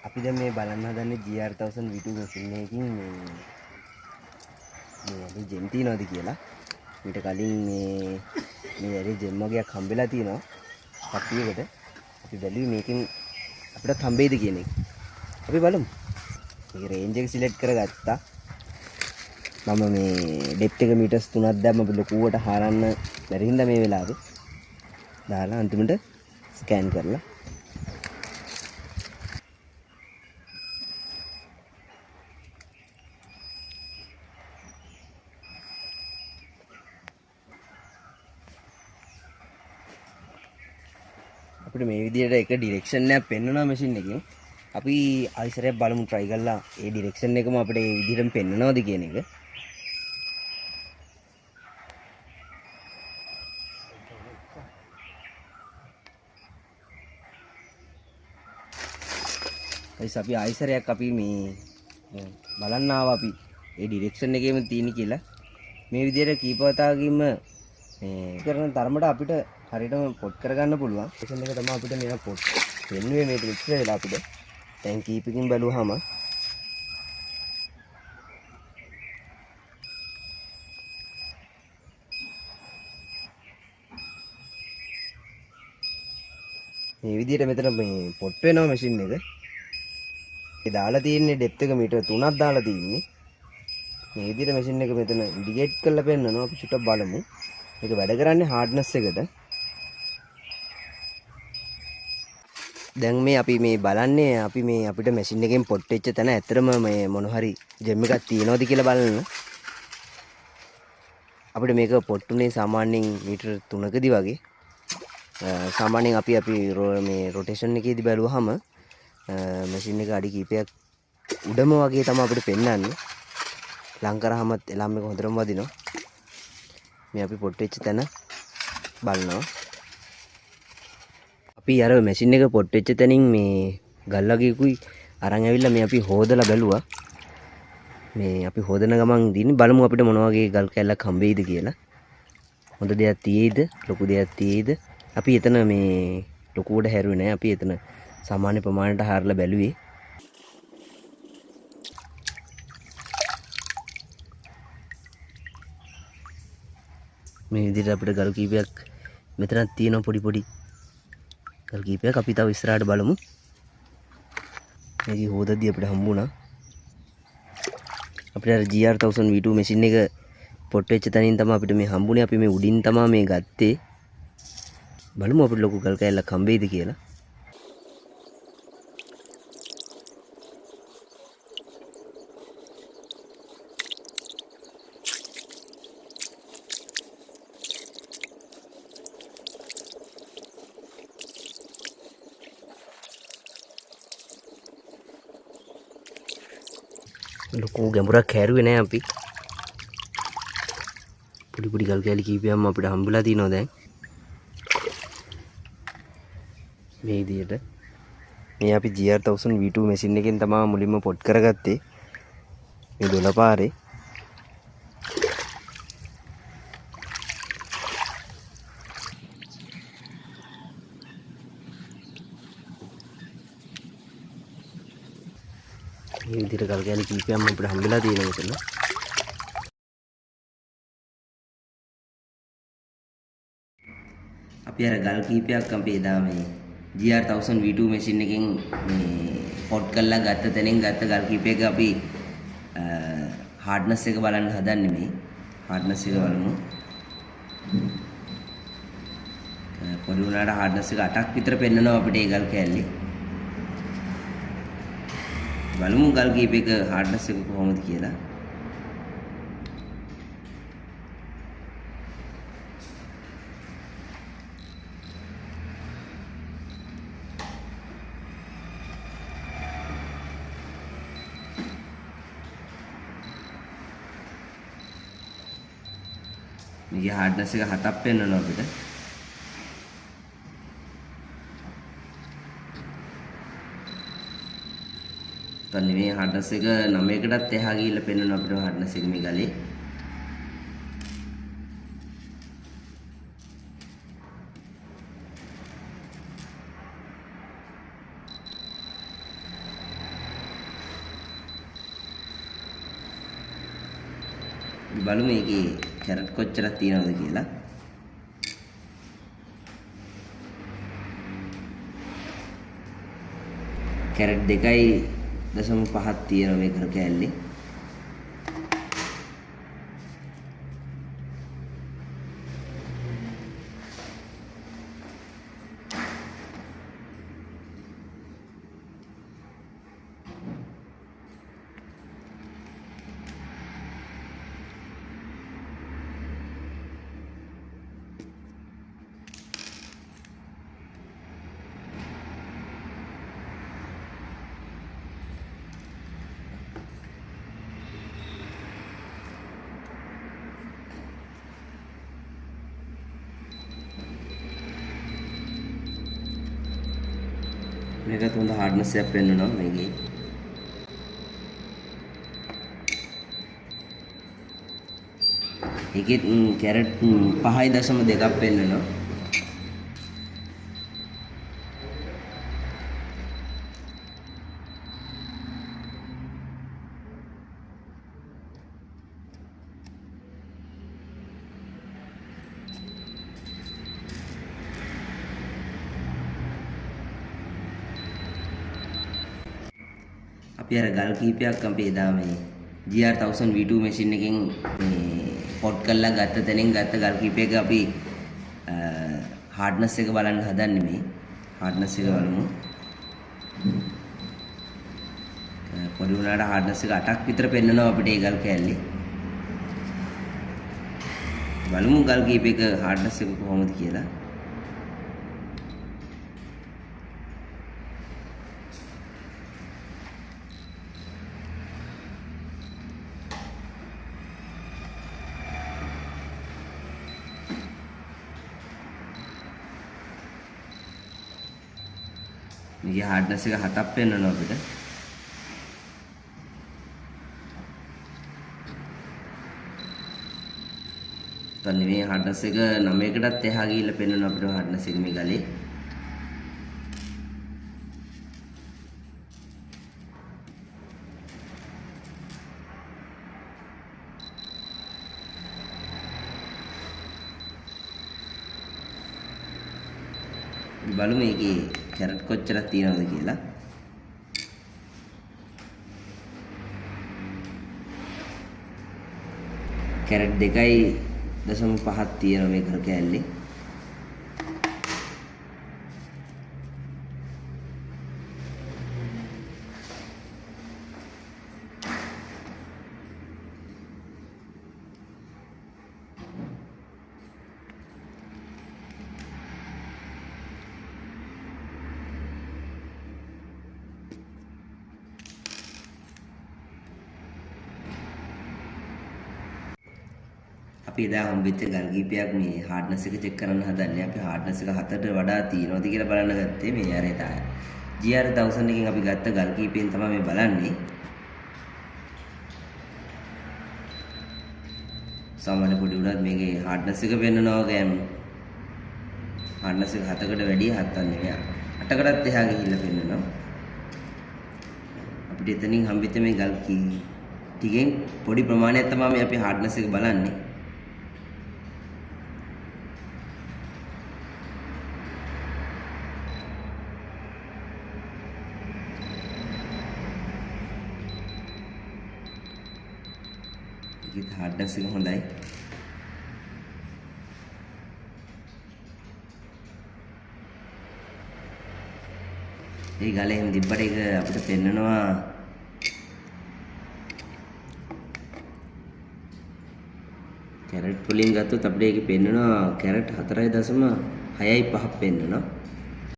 අපි දැන් මේ බලන්න හදන්නේ GR1000 V2 මැෂින් එකකින් මේ ඇරි ජෙම් තියනවාද කියලා. ඊට කලින් මේ ඇරි ජෙම් වගේක් හම්බෙලා තියෙනවා කට්ටියකට. අපි බැලුවේ මේකෙන් අපිට හම්බෙයිද කියන එක. අපි බලමු. මේක රේන්ජ් එක සිලෙක්ට් කරගත්තා. මම මේ ඩෙප්ත් එක මීටර්ස් 3ක් දැම්ම අපි ලොකුවට හරන්න බැරි හින්දා මේ වෙලාවේ දාලා අන්තිමට ස්කෑන් කරලා අපිට මේ විදිහට එක ඩිරෙක්ෂන් එකක් පෙන්වනවා මැෂින් එකෙන්. අපි ආයෙසරයක් බලමු try කරලා ඒ ඩිරෙක්ෂන් එකම අපිට මේ විදිහටම පෙන්වනවද කියන එක. guys අපි ආයෙසරයක් අපි මේ බලන්න ආවා අපි ඒ ඩිරෙක්ෂන් එකේම තියෙන කියලා. මේ විදිහට කීපවතාවකින්ම මේ කරන තරමට අපිට හරියටම පොට් කරගන්න පුළුවන්. ඩිරෙක්ෂන් එක තමයි අපිට මෙන්න පොට් වෙන්නේ මේ ට්‍රික්ස් වෙලා අපිට. දැන් කීපකින් බැලුවාම මේ විදිහට මෙතන මේ පොට් වෙනවා මැෂින් එක. ඒ දාලා තියෙන්නේ ඩෙප්ත් එක මීටර් 3ක් දාලා තියෙන්නේ. මේ විදිහට මැෂින් එක මෙතන ඉන්ඩිකේට් කරලා පෙන්නනවා. අපි චුට්ටක් බලමු. මේක වැඩ කරන්නේ හાર્ඩ්නස් එකට. දැන් මේ අපි මේ බලන්නේ අපි මේ අපිට මැෂින් එකෙන් පොට් වෙච්ච තැන ඇත්තටම මේ මොන හරි ජෙම් එකක් තියෙනවද කියලා බලන්න. අපිට මේක පොට්ටුනේ සාමාන්‍යයෙන් මීටර් 3කදී වගේ. සාමාන්‍යයෙන් අපි මේ රොටේෂන් එකේදී බැලුවාම මැෂින් එක අඩි කිහිපයක් උඩම වගේ තමයි අපිට පෙන්වන්නේ. ලං කරාමත් එලම් එක හොඳටම වදිනවා. මේ අපි පොට් වෙච්ච තැන බලනවා. අපි අර මැෂින් එක පොට් වෙච්ච තැනින් මේ ගල් වගේකුයි අරන් ඇවිල්ලා මේ අපි හොදලා බැලුවා. මේ අපි හොදන ගමන් දින්නේ බලමු අපිට මොන වගේ ගල් කැල්ලක් හම්බෙයිද කියලා. හොඳ දෙයක් තියෙයිද? ලොකු දෙයක් තියෙයිද? අපි එතන මේ ලොකුවට හැරුවේ නැහැ. අපි එතන සාමාන්‍ය ප්‍රමාණයට හරලා බැලුවේ. මේ විදිහට අපිට ගල් කීපයක් මෙතනක් තියෙනවා පොඩි පොඩි ගල් කීපයක්. අපි තව ඉස්සරහට බලමු. මේක හොදද්දී අපිට හම්බුණා. අපිට අර GR1000 V2 මැෂින් එක පොට් වෙච්ච තැනින් තමයි අපිට මේ හම්බුනේ. අපි මේ උඩින් තමයි මේ ගත්තේ. බලමු අපිට ලොකු ගල් කෑල්ලක් හම්බෙයිද කියලා. ලොකු ගැඹුරක් හැරුවේ නැහැ අපි. පොඩි පොඩි ගල් කෑලි කීපයක්ම අපිට හම්බුලා තියෙනවා දැන්. මේ විදිහට මේ අපි GR1000 V2 මැෂින් එකෙන් තමයි මුලින්ම පොට් කරගත්තේ. මේ 12 පාරේ. මේ විදිහට ගල් කෑලි කීපයක්ම අපිට හම්බෙලා තියෙනවා මෙතන. අපි අර ගල් කීපයක් අපි එදා මේ GR1000 V2 මැෂින් එකෙන් මේ පොට් කරලා ගත්ත තැනින් ගත්ත ගල් කීපයක අපි හાર્ඩ්නස් එක බලන්න හදන්නේ මේ. හાર્ඩ්නස් එක බලමු. පොඩි උනාට හાર્ඩ්නස් එක 8ක් විතර පෙන්නනවා අපිට ඒ ගල් කෑල්ලේ. බලමු ගල් කීපයක හાર્ඩ්නස් එක කොහොමද කියලා. මේකේ හાર્ඩ්නස් එක 7ක් පෙන්නනවා අපිට. තන්නේ මේ හાર્ඩ්නස් එක 9කටත් එහා ගිහිල්ලා පෙන්වනවා අපිට හાર્ඩ්නස් එක මේ ගලේ. බලමු මේකේ කැරට් කොච්චරක් තියෙනවද කියලා. කැරට් 2.5ක් තියෙනවා මේ කර කෑල්ලේ. මේකත් හොඳ හાર્ඩ්නස් එකක් පෙන්වනවා මේකේ. ඒකේ කැරට් 5.2ක් පෙන්වනවා. අපි අර ගල් කීපයක් අපි එදා මේ GR1000 V2 මැෂින් එකෙන් මේ පොට් කරලා ගත්ත තැනින් ගත්ත ගල් කීපයක අපි හાર્ඩ්නස් එක බලන්න හදන්නේ මේ. හાર્ඩ්නස් එක බලමු. පොඩි උනාට හાર્ඩ්නස් එක 8ක් විතර පෙන්නනවා අපිට ඒ ගල් කෑල්ලේ. බලමු ගල් කීපයක හાર્ඩ්නස් එක කොහොමද කියලා. මේකේ හાર્ඩ්නස් එක 7ක් පෙන්නනවා අපිට. තන්නේ මේ හાર્ඩ්නස් එක 9කටත් එහා ගිහිල්ලා පෙන්නනවා අපිට හાર્ඩ්නස් එක මේ ගලේ. බලමු මේකේ කැරට් කොච්චරක් තියෙනවද කියලා. කැරට් 2.5ක් තියෙනවා මේ කර කෑල්ලේ. අපි එදා හම්බෙච්ච ගල් කීපයක් මේ හાર્ඩ්නස් එක චෙක් කරන්න හදන්නේ. අපි හાર્ඩ්නස් එක 7ට වඩා තියෙනවද කියලා බලන්න ගත්තේ මේ අර එදා GR1000 එකෙන් අපි ගත්ත ගල් කීපයෙන් තමයි මේ බලන්නේ. සාමාන්‍ය පොඩි උනත් මේකේ හાર્ඩ්නස් එක පෙන්නනවා ගෑම්. හાર્ඩ්නස් එක 7කට වැඩිය 7ක් නෙවෙයි 8කටත් එහා ගිහිල්ලා පෙන්නනවා. අපිට එතනින් හම්බෙච්ච මේ ගල් ටිකෙන් පොඩි ප්‍රමාණයක් තමයි අපි හાર્ඩ්නස් එක බලන්නේ. ඒකේ හાર્ඩ්නස් එක හොඳයි. ඒ ගලේ එහෙම දිබ්බට ඒක අපිට පෙන්නනවා කැරට් වලින් ගත්තොත් අපිට ඒකේ පෙන්නනවා කැරට් 4.65ක් පෙන්නනවා.